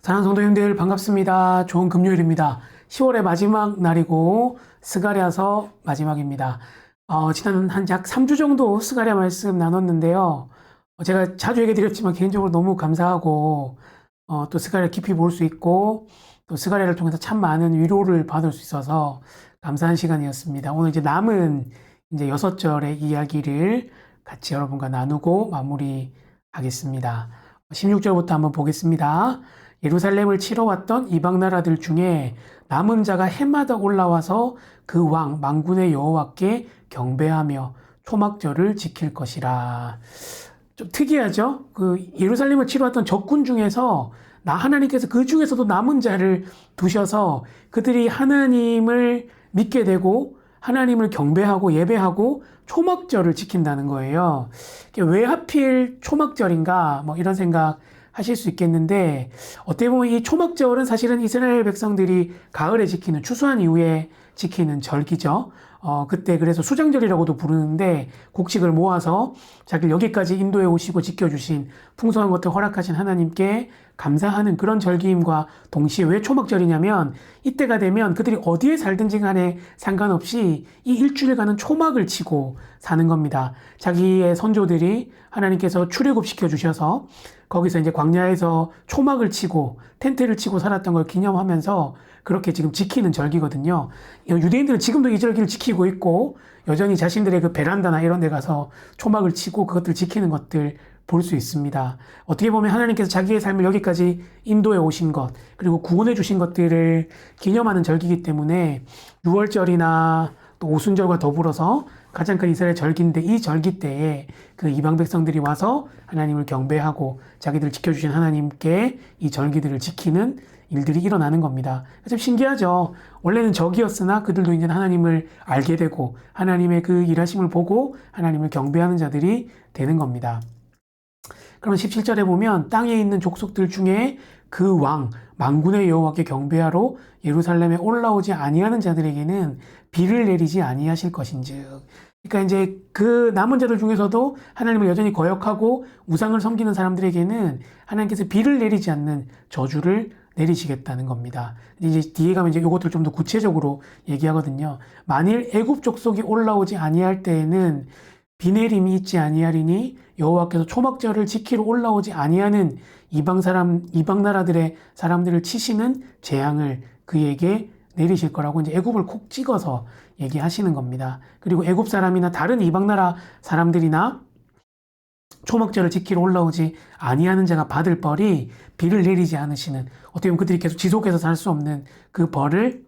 사랑하는 성도님들 반갑습니다. 좋은 금요일입니다. 10월의 마지막 날이고 스가랴서 마지막입니다. 지난 약 3주 정도 스가랴 말씀 나눴는데요. 제가 자주 얘기 드렸지만 개인적으로 너무 감사하고 또 스가랴 깊이 볼 수 있고 또 스가랴를 통해서 참 많은 위로를 받을 수 있어서 감사한 시간이었습니다. 오늘 이제 남은 이제 6절의 이야기를 같이 여러분과 나누고 마무리하겠습니다. 16절부터 한번 보겠습니다. 예루살렘을 치러 왔던 이방 나라들 중에 남은 자가 해마다 올라와서 그 왕 만군의 여호와께 경배하며 초막절을 지킬 것이라. 좀 특이하죠? 그 예루살렘을 치러 왔던 적군 중에서 하나님께서 그 중에서도 남은 자를 두셔서 그들이 하나님을 믿게 되고 하나님을 경배하고 예배하고 초막절을 지킨다는 거예요. 왜 하필 초막절인가? 뭐 이런 생각 하실 수 있겠는데, 어떻게 보면 이 초막절은 사실은 이스라엘 백성들이 가을에 지키는, 추수한 이후에 지키는 절기죠. 그때 그래서 수장절이라고도 부르는데, 곡식을 모아서 자기를 여기까지 인도해 오시고 지켜주신 풍성한 것들 허락하신 하나님께 감사하는 그런 절기임과 동시에 왜 초막절이냐면, 이때가 되면 그들이 어디에 살든지 간에 상관없이 이 일주일간은 초막을 치고 사는 겁니다. 자기의 선조들이 하나님께서 출애굽시켜 주셔서 거기서 이제 광야에서 초막을 치고 텐트를 치고 살았던 걸 기념하면서 그렇게 지금 지키는 절기거든요. 유대인들은 지금도 이 절기를 지키고 있고 여전히 자신들의 그 베란다나 이런 데 가서 초막을 치고 그것들 지키는 것들 볼 수 있습니다. 어떻게 보면 하나님께서 자기의 삶을 여기까지 인도해 오신 것, 그리고 구원해 주신 것들을 기념하는 절기이기 때문에 6월절이나 또 오순절과 더불어서 가장 큰 이스라엘 절기인데, 이 절기 때에 그 이방 백성들이 와서 하나님을 경배하고 자기들을 지켜주신 하나님께 이 절기들을 지키는 일들이 일어나는 겁니다. 참 신기하죠. 원래는 적이었으나 그들도 이제 하나님을 알게 되고 하나님의 그 일하심을 보고 하나님을 경배하는 자들이 되는 겁니다. 그럼 17절에 보면 땅에 있는 족속들 중에 그 왕 만군의 여호와께 경배하러 예루살렘에 올라오지 아니하는 자들에게는 비를 내리지 아니하실 것인즉. 그러니까 이제 그 남은 자들 중에서도 하나님을 여전히 거역하고 우상을 섬기는 사람들에게는 하나님께서 비를 내리지 않는 저주를 내리시겠다는 겁니다. 이제 뒤에 가면 이제 이것들 좀 더 구체적으로 얘기하거든요. 만일 애굽 족속이 올라오지 아니할 때에는 비 내림이 있지 아니하리니 여호와께서 초막절을 지키러 올라오지 아니하는 이방 나라들의 사람들을 치시는 재앙을 그에게 내리실 거라고 이제 애굽을 콕 찍어서 얘기하시는 겁니다. 그리고 애굽 사람이나 다른 이방 나라 사람들이나 초막절을 지키러 올라오지 아니하는 자가 받을 벌이 비를 내리지 않으시는, 어떻게 보면 그들이 계속 지속해서 살 수 없는 그 벌을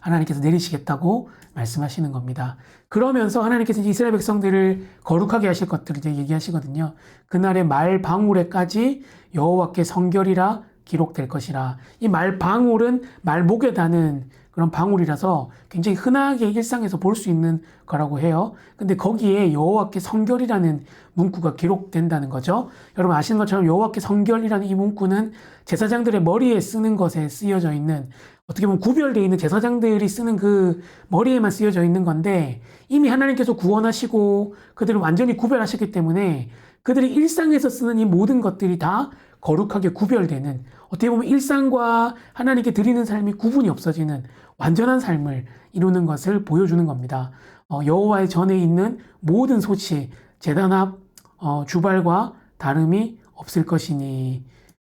하나님께서 내리시겠다고 말씀하시는 겁니다. 그러면서 하나님께서 이스라엘 백성들을 거룩하게 하실 것들을 이제 얘기하시거든요. 그날의 말 방울에까지 여호와께 성결이라 기록될 것이라. 이 말 방울은 말목에 다는 그런 방울이라서 굉장히 흔하게 일상에서 볼 수 있는 거라고 해요. 근데 거기에 여호와께 성결이라는 문구가 기록된다는 거죠. 여러분 아시는 것처럼 여호와께 성결이라는 이 문구는 제사장들의 머리에 쓰는 것에 쓰여져 있는, 어떻게 보면 구별되어 있는 제사장들이 쓰는 그 머리에만 쓰여져 있는 건데, 이미 하나님께서 구원하시고 그들을 완전히 구별하셨기 때문에 그들이 일상에서 쓰는 이 모든 것들이 다 거룩하게 구별되는, 어떻게 보면 일상과 하나님께 드리는 삶이 구분이 없어지는 완전한 삶을 이루는 것을 보여주는 겁니다. 여호와의 전에 있는 모든 소치, 제단 앞 주발과 다름이 없을 것이니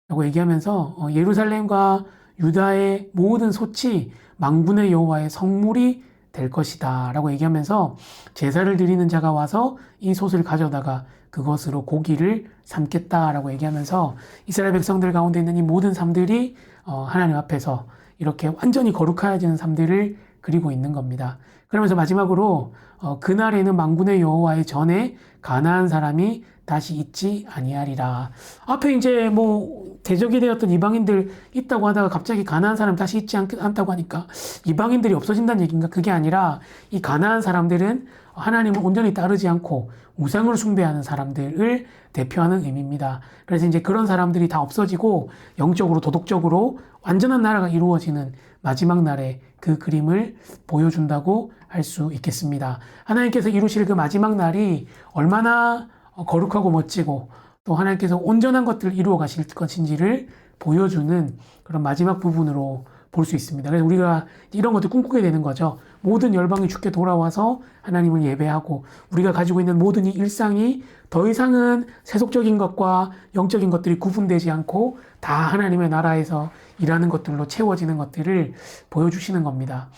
라고 얘기하면서 예루살렘과 유다의 모든 솥이 만군의 여호와의 성물이 될 것이다 라고 얘기하면서 제사를 드리는 자가 와서 이 솥을 가져다가 그것으로 고기를 삶겠다라고 얘기하면서 이스라엘 백성들 가운데 있는 이 모든 삶들이 하나님 앞에서 이렇게 완전히 거룩해지는 삶들을 그리고 있는 겁니다. 그러면서 마지막으로 그날에는 만군의 여호와의 전에 가나안 사람이 다시 있지 아니하리라. 앞에 이제 뭐 대적이 되었던 이방인들 있다고 하다가 갑자기 가나안 사람 다시 있지 않다고 하니까 이방인들이 없어진다는 얘기인가? 그게 아니라 이 가나안 사람들은 하나님을 온전히 따르지 않고 우상을 숭배하는 사람들을 대표하는 의미입니다. 그래서 이제 그런 사람들이 다 없어지고 영적으로 도덕적으로 완전한 나라가 이루어지는 마지막 날에 그 그림을 보여준다고 할 수 있겠습니다. 하나님께서 이루실 그 마지막 날이 얼마나 거룩하고 멋지고 또 하나님께서 온전한 것들을 이루어 가실 것인지를 보여주는 그런 마지막 부분으로 볼 수 있습니다. 그래서 우리가 이런 것들 꿈꾸게 되는 거죠. 모든 열방이 주께 돌아와서 하나님을 예배하고 우리가 가지고 있는 모든 이 일상이 더 이상은 세속적인 것과 영적인 것들이 구분되지 않고 다 하나님의 나라에서 일하는 것들로 채워지는 것들을 보여주시는 겁니다.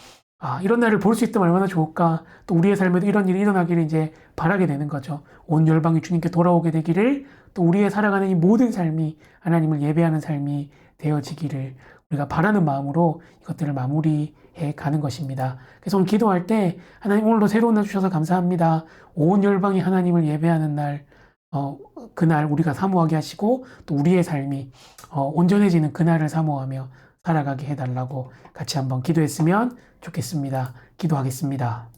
이런 날을 볼 수 있다면 얼마나 좋을까. 또 우리의 삶에도 이런 일이 일어나기를 이제 바라게 되는 거죠. 온 열방이 주님께 돌아오게 되기를, 또 우리의 살아가는 이 모든 삶이 하나님을 예배하는 삶이 되어지기를 우리가 바라는 마음으로 이것들을 마무리해 가는 것입니다. 그래서 오늘 기도할 때 하나님 오늘도 새로운 날 주셔서 감사합니다. 온 열방이 하나님을 예배하는 날, 그날 우리가 사모하게 하시고 또 우리의 삶이 온전해지는 그날을 사모하며 살아가게 해달라고 같이 한번 기도했으면 좋겠습니다. 기도하겠습니다.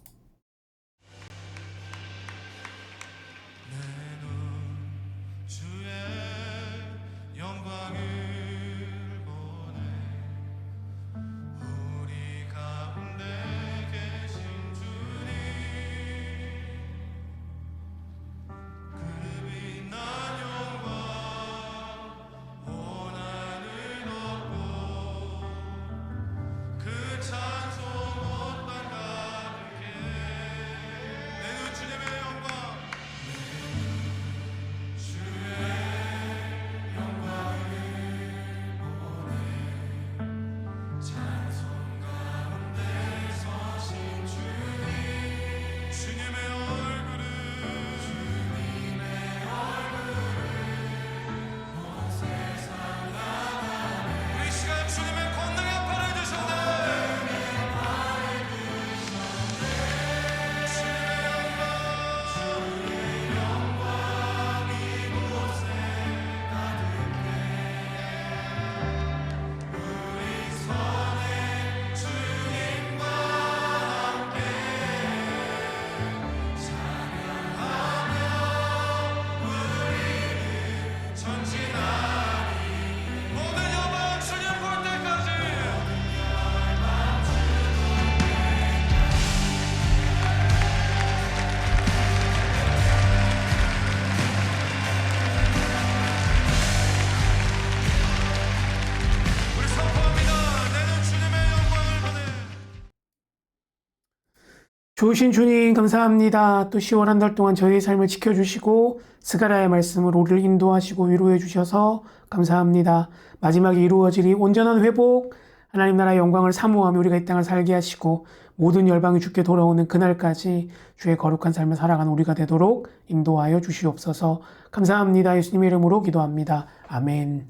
좋으신 주님 감사합니다. 또 10월 한 달 동안 저희의 삶을 지켜주시고 스가랴의 말씀으로 우리를 인도하시고 위로해 주셔서 감사합니다. 마지막에 이루어질 이 온전한 회복, 하나님 나라의 영광을 사모하며 우리가 이 땅을 살게 하시고 모든 열방이 주께 돌아오는 그날까지 주의 거룩한 삶을 살아가는 우리가 되도록 인도하여 주시옵소서. 감사합니다. 예수님의 이름으로 기도합니다. 아멘.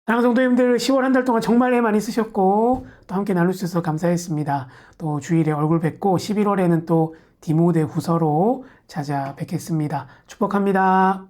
사랑하는 성도님들, 10월 한 달 동안 정말 애 많이 쓰셨고 또 함께 나누셔서 감사했습니다. 또 주일에 얼굴 뵙고 11월에는 또 디모데 후서로 찾아뵙겠습니다. 축복합니다.